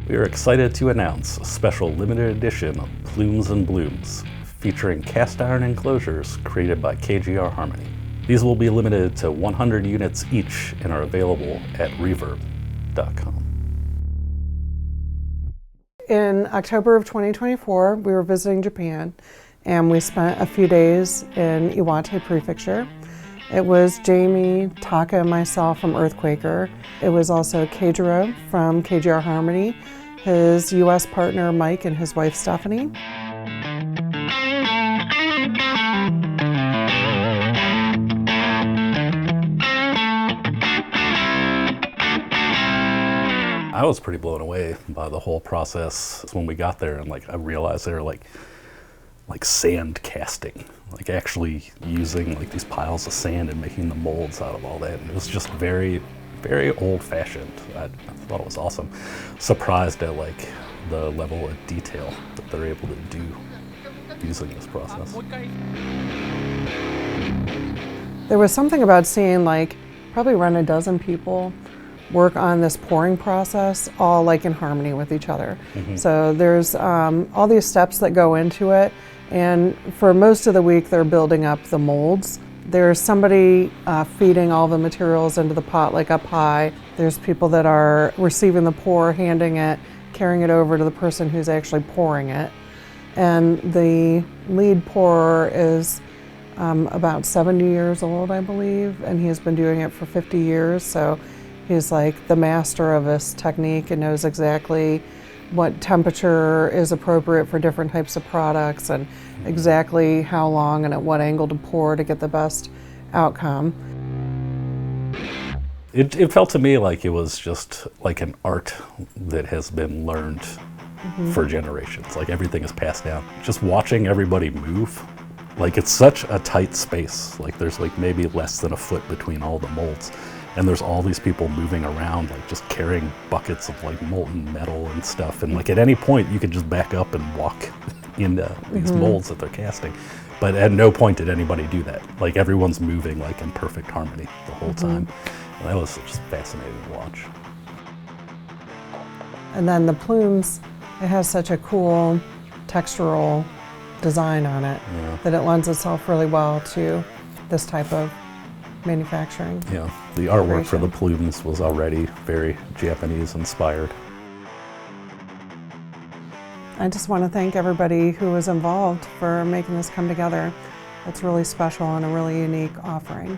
We are excited to announce a special limited edition of Plumes and Blumes, featuring cast iron enclosures created by KGR Harmony. These will be limited to 100 units each and are available at reverb.com. In October of 2024, we were visiting Japan and we spent a few days in Iwate Prefecture. It was Jamie, Taka, and myself from Earthquaker. It was also Keijiro from KGR Harmony, his US partner Mike and his wife Stephanie. I was pretty blown away by the whole process when we got there, and I realized they were like sand casting, actually using these piles of sand and making the molds out of all that. And it was just very, very old-fashioned. I thought it was awesome. Surprised at the level of detail that they're able to do using this process. There was something about seeing probably around a dozen people work on this pouring process, all in harmony with each other. Mm-hmm. So there's all these steps that go into it, and for most of the week they're building up the molds. There's somebody feeding all the materials into the pot up high. There's people that are receiving the pour, handing it, carrying it over to the person who's actually pouring it. And the lead pourer is about 70 years old, I believe, and he's been doing it for 50 years. So he's the master of this technique and knows exactly what temperature is appropriate for different types of products and exactly how long and at what angle to pour to get the best outcome. It felt to me like it was just an art that has been learned for generations. Everything is passed down. Just watching everybody move, it's such a tight space. There's maybe less than a foot between all the molds. And there's all these people moving around, just carrying buckets of molten metal and stuff. And at any point, you could just back up and walk into these molds that they're casting. But at no point did anybody do that. Everyone's moving in perfect harmony the whole time. And that was just fascinating to watch. And then the plumes, it has such a cool textural design on it that it lends itself really well to this type of manufacturing. Yeah, the artwork for the plumes was already very Japanese inspired. I just want to thank everybody who was involved for making this come together. It's really special and a really unique offering.